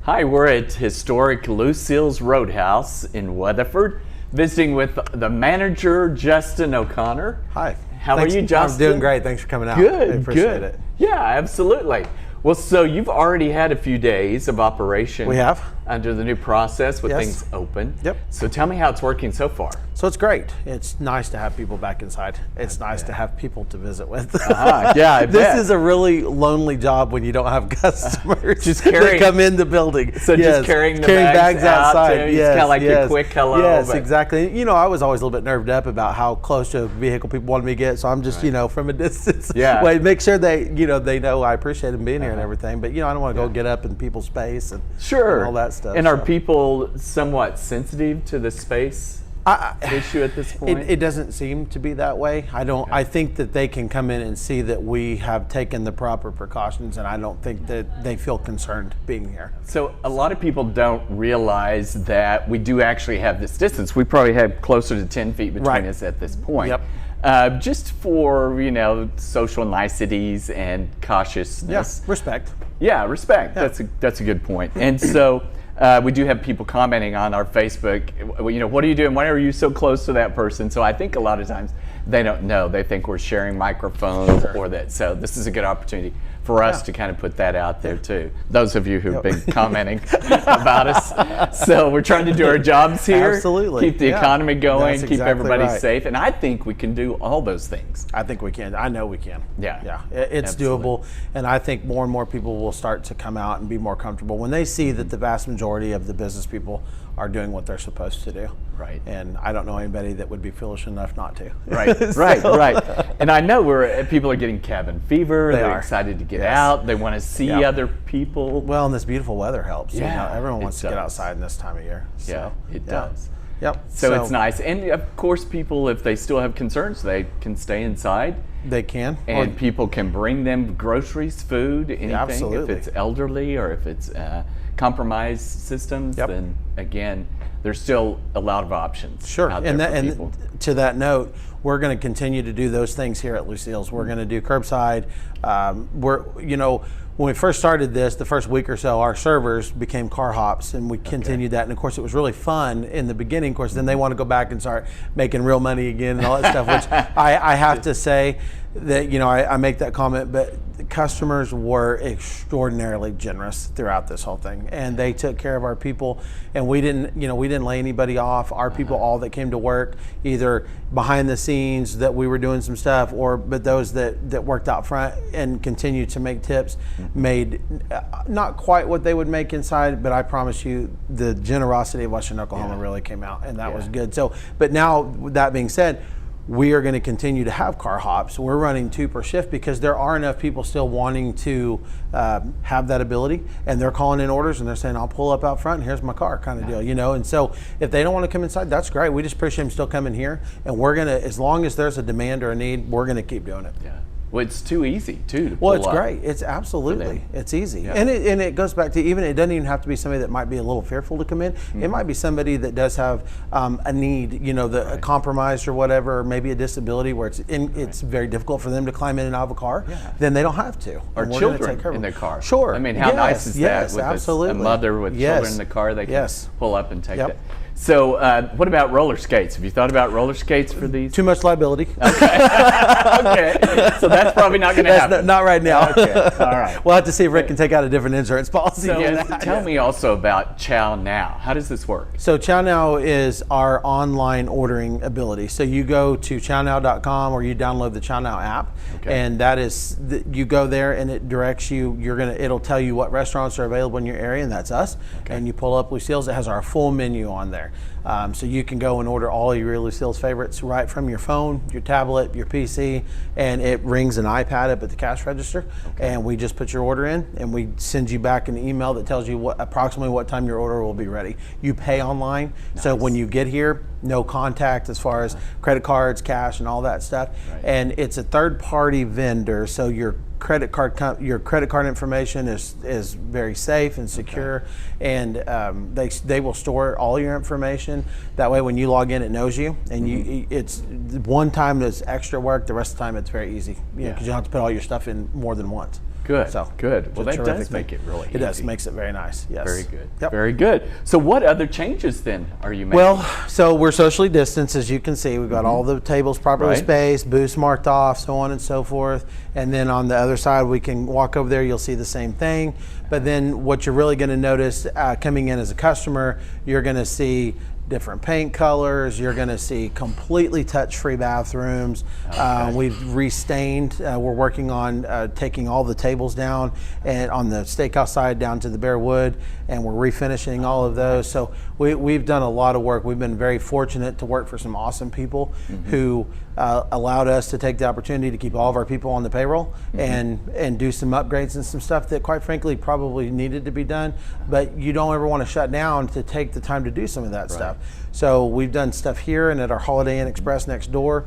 Hi, we're at historic Lucilles Roadhouse in Weatherford, visiting with the manager, Justin O'Connor. Hi. How are you, Justin? I'm doing great. Thanks for coming out. Good, I appreciate good. it. Yeah, absolutely. Well, so you've already had a few days of operation. We have. Under the new process with Yes. things open. Yep. So tell me how it's working so far. So it's great. It's nice to have people back inside. It's nice to have people to visit with. Yeah, I bet. This is a really lonely job when you don't have customers Just carrying- that come in the building. So just carrying the bags out outside. too? It's kinda like a quick hello, Yes, but- exactly. You know, I was always a little bit nerved up about how close to a vehicle people wanted me to get, so I'm just, from a distance. Yeah. Wait, make sure they know I appreciate them being here and everything. But I don't want to go get up in people's space and Sure. and all that stuff. And are so. people somewhat sensitive to the space issue at this point? It doesn't seem to be that way. I think that they can come in and see that we have taken the proper precautions, and I don't think that they feel concerned being here. So a lot of people don't realize that we do actually have this distance. We probably have closer to 10 feet between us at this point. Yep. Just for, social niceties and cautiousness. Yes, respect. Yeah, respect. Yeah. That's a good point. And so we do have people commenting on our Facebook, what are you doing? Why are you so close to that person? So I think a lot of times they don't know. They think we're sharing microphones or that. So this is a good opportunity for us to kind of put that out there too. Those of you who've been commenting about us. So we're trying to do our jobs here. Absolutely. Keep the economy going, That's keep exactly everybody right. safe. And I think we can do all those things. I think we can. I know we can. Yeah. Yeah. It's Absolutely. doable. And I think more and more people will start to come out and be more comfortable when they see that the vast majority of the business people are doing what they're supposed to do. Right. And I don't know anybody that would be foolish enough not to. Right, right. And I know people are getting cabin fever. They're are. excited to get Yes. out. They want to see other people. Well, and this beautiful weather helps. Yeah, everyone wants it to get does. outside in this time of year. So, Yeah, it does. Yep. So it's nice. And of course, people, if they still have concerns, they can stay inside. They can. And people can bring them groceries, food, anything. absolutely. If it's elderly or if it's compromised systems, then again, there's still a lot of options. Sure, out there for people. To that note, we're going to continue to do those things here at Lucille's. We're going to do curbside. When we first started this, the first week or so, our servers became car hops, and we continued that. And of course, it was really fun in the beginning. Of course, then they want to go back and start making real money again and all that stuff. Which I have to say that I make that comment, but the customers were extraordinarily generous throughout this whole thing, and they took care of our people. And we didn't lay anybody off. Our people, all that came to work, either behind the scenes that we were doing some stuff, but those that worked out front and continued to make tips, made not quite what they would make inside, but I promise you the generosity of Western Oklahoma really came out, and that was good. So, but now with that being said, we are going to continue to have car hops. We're running 2 per shift because there are enough people still wanting to have that ability, and they're calling in orders and they're saying, I'll pull up out front and here's my car kind of deal, And so if they don't want to come inside, that's great. We just appreciate them still coming here, and we're going to, as long as there's a demand or a need, we're going to keep doing it. Yeah. Well, it's too easy too. Well, it's great. It's absolutely, it's easy. Yeah. And it goes back to it doesn't even have to be somebody that might be a little fearful to come in. It might be somebody that does have a need, a compromised or whatever, or maybe a disability where it's very difficult for them to climb in and out of a car. Yeah. Then they don't have to. Or And we're gonna children take care of in them. their car. Sure. I mean, how nice is that with absolutely. a mother with children in the car? They can pull up and take it. So what about roller skates? Have you thought about roller skates for these? Too much liability. Okay. So that's probably not going to happen. Not right now. Okay. All right. We'll have to see if Rick can take out a different insurance policy. So tell me also about Chow Now. How does this work? So Chow Now is our online ordering ability. So you go to chownow.com or you download the Chow Now app, and that is you go there and it directs you. It'll tell you what restaurants are available in your area, and that's us. And you pull up Lucille's. It has our full menu on there. So you can go and order all of your Lucille's favorites right from your phone, your tablet, your PC, and it rings an iPad up at the cash register. And we just put your order in, and we send you back an email that tells you approximately what time your order will be ready. You pay online, so when you get here, no contact as far as credit cards, cash, and all that stuff. And it's a third-party vendor, so your credit card information is very safe and secure, and they will store all your information. That way, when you log in, it knows you, and it's one time there's extra work. The rest of the time, it's very easy, because you don't have to put all your stuff in more than once. Good. So Good. Well, it's a that terrific does thing. make it really easy. It does, makes it very nice. Yes. Very good. Yep. Very good. So what other changes then are you making? Well, so we're socially distanced, as you can see. We've got all the tables properly Right. spaced, booths marked off, so on and so forth. And then on the other side, we can walk over there, you'll see the same thing. But then what you're really going to notice coming in as a customer, you're going to see different paint colors. You're going to see completely touch-free bathrooms. We've restained. We're working on taking all the tables down and on the steakhouse side down to the bare wood, and we're refinishing all of those. So we've done a lot of work. We've been very fortunate to work for some awesome people who allowed us to take the opportunity to keep all of our people on the payroll and do some upgrades and some stuff that, quite frankly, probably needed to be done. But you don't ever want to shut down to take the time to do some of that stuff. So we've done stuff here and at our Holiday Inn Express next door.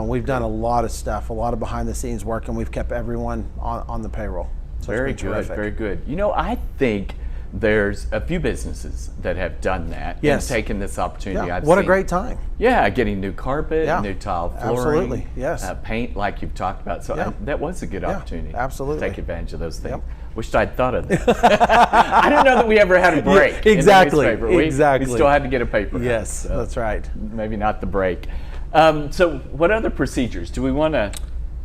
We've done a lot of stuff, a lot of behind the scenes work, and we've kept everyone on the payroll. So Very it's been good. terrific. Very good. You know, I think there's a few businesses that have done that Yes. and taken this opportunity. Yeah. I've What a seen. great time. Yeah, getting new carpet, Yeah. new tile flooring, Absolutely, yes. Paint, like you've talked about. So Yeah. that was a good opportunity. absolutely. To take advantage of those things. Yep. Wished I'd thought of that. I don't know that we ever had a break. Yeah, exactly, In the newspaper. exactly. We still had to get a paper. Yes, so that's right. maybe not the break. So, what other procedures do we want to?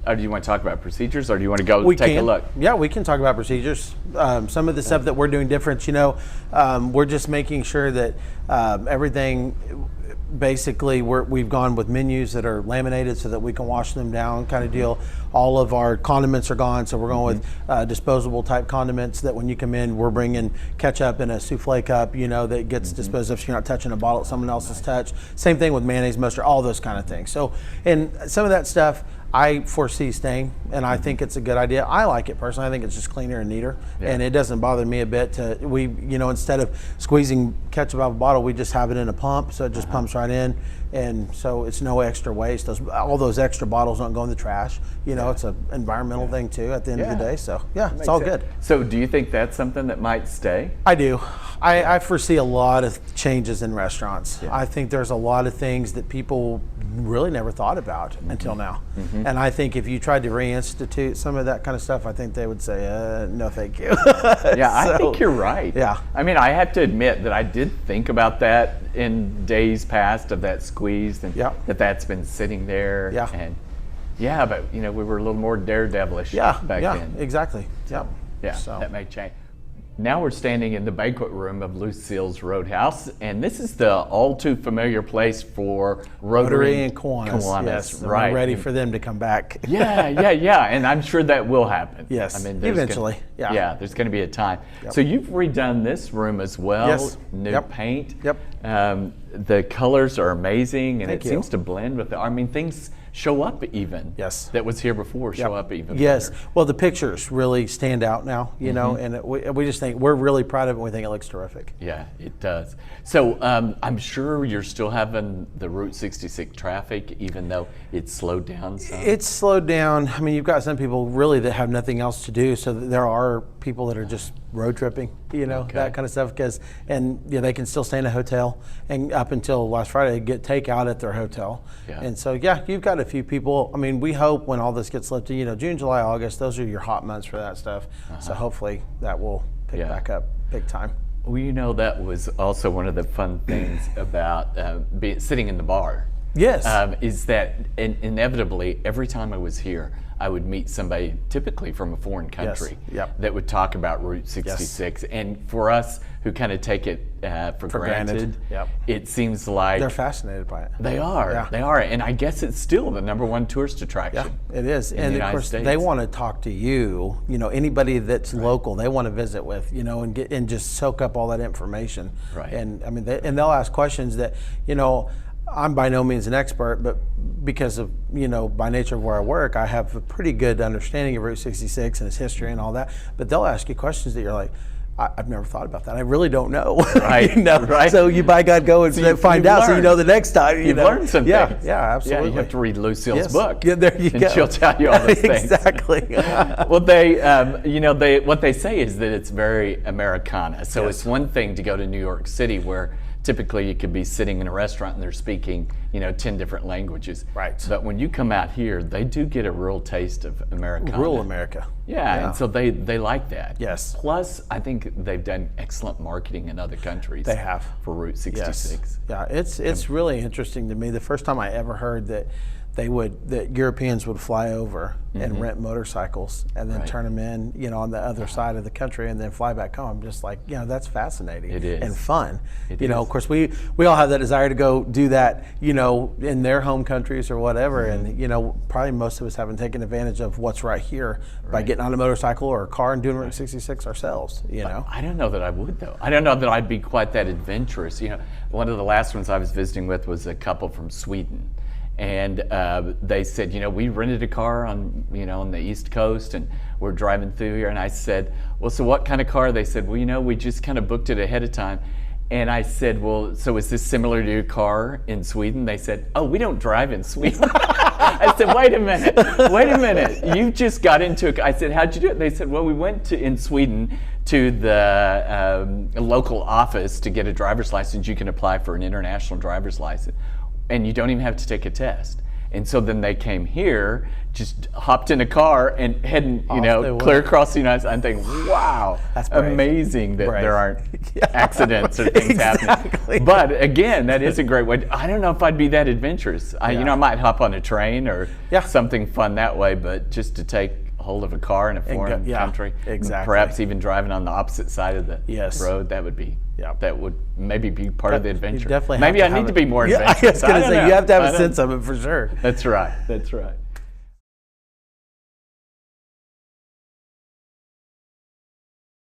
Or do you want to talk about procedures, or do you want to go take a look? Yeah, we can talk about procedures. Some of the stuff that we're doing different, we're just making sure that everything, basically, we've gone with menus that are laminated so that we can wash them down, kind of deal. All of our condiments are gone, so we're going with disposable type condiments that when you come in, we're bringing ketchup in a souffle cup, that gets disposed of, so you're not touching a bottle that someone else has touched. Same thing with mayonnaise, mustard, all those kind of things. So, and some of that stuff I foresee staying, and I think it's a good idea. I like it personally. I think it's just cleaner and neater, and it doesn't bother me a bit. Instead of squeezing ketchup out of a bottle, we just have it in a pump, so it just pumps right in, and so it's no extra waste. All those extra bottles don't go in the trash. It's an environmental thing too. At the end of the day, so it's all good. So, do you think that's something that might stay? I do. I foresee a lot of changes in restaurants. I think there's a lot of things that people really never thought about until now. And I think if you tried to reinstitute some of that kind of stuff, I think they would say, no, thank you. Yeah, I think you're right. Yeah. I mean, I have to admit that I did think about that in days past of that squeeze and that's been sitting there. Yeah. And but we were a little more daredevilish back then. Exactly. Yeah, So. that may change. Now we're standing in the banquet room of Lucilles Roadhouse, and this is the all too familiar place for Rotary and Kiwanis. Yes, right. We're ready for them to come back. Yeah, and I'm sure that will happen. Yes, I mean, there's eventually. there's going to be a time. Yep. So you've redone this room as well. Yes. New paint. Yep. The colors are amazing, and Thank it you. seems to blend with things show up even. Yes. That was here before show up even. Yes. better. Well, the pictures really stand out now, and we just think we're really proud of it. And we think it looks terrific. Yeah, it does. So I'm sure you're still having the Route 66 traffic, even though it's slowed down some. It's slowed down. I mean, you've got some people really that have nothing else to do, so there are people that are just road tripping, that kind of stuff. They can still stay in a hotel, and up until last Friday, get takeout at their hotel. Yeah. And so, you've got a few people. I mean, we hope when all this gets lifted, June, July, August, those are your hot months for that stuff. So hopefully that will pick back up big time. Well, that was also one of the fun things about sitting in the bar. Yes. Is that inevitably every time I was here, I would meet somebody typically from a foreign country that would talk about Route 66. And for us who kind of take it for granted, it seems like they're fascinated by it. They are. Yeah. They are. And I guess it's still the #1 tourist attraction. Yeah, it is. In And the of United course, States. they want to talk to you, anybody that's local, they want to visit with, and just soak up all that information. Right. And I mean, they'll ask questions that, I'm by no means an expert, but because of, by nature of where I work, I have a pretty good understanding of Route 66 and its history and all that. But they'll ask you questions that you're like, I've never thought about that. I really don't know. Right. Right. So you by God go and find out, so you know the next time. You've learned some yeah, things. Yeah, absolutely. Yeah, you have to read Lucille's book. Yeah, there you and go. she'll tell you all those things. Exactly. Well, what they say is that it's very Americana. So it's one thing to go to New York City where typically you could be sitting in a restaurant and they're speaking 10 different languages. Right. But when you come out here, they do get a real taste of Americana. Rural America. Yeah, and so they like that. Yes. Plus, I think they've done excellent marketing in other countries. They have. For Route 66. Yes. Yeah, it's really interesting to me. The first time I ever heard that that Europeans would fly over and rent motorcycles and then turn them in, on the other side of the country and then fly back home. I'm just like, that's fascinating. It is. And fun. It is. Of course, we all have that desire to go do that, in their home countries or whatever. And, probably most of us haven't taken advantage of what's right here by getting on a motorcycle or a car and doing Route 66 ourselves, I don't know that I would, though. I don't know that I'd be quite that adventurous. One of the last ones I was visiting with was a couple from Sweden. And they said, we rented a car on the East Coast, and we're driving through here. And I said, well, so what kind of car? They said, well, we just kind of booked it ahead of time. And I said, well, so is this similar to your car in Sweden? They said, oh, we don't drive in Sweden. I said, wait a minute. You just got into it. I said, how'd you do it? They said, well, we went in Sweden to the local office to get a driver's license. You can apply for an international driver's license, and you don't even have to take a test. And so then they came here, just hopped in a car and heading, clear across the United States. I'm thinking, wow, that's amazing that there aren't accidents or things happening. But again, that is a great way. I don't know if I'd be that adventurous. I might hop on a train or something fun that way, but just to take hold of a car in a foreign country, perhaps even driving on the opposite side of the road, that would maybe be part of the adventure. Definitely maybe I need to be more adventurous. I was going to say, you have to have a sense of it for sure. That's right.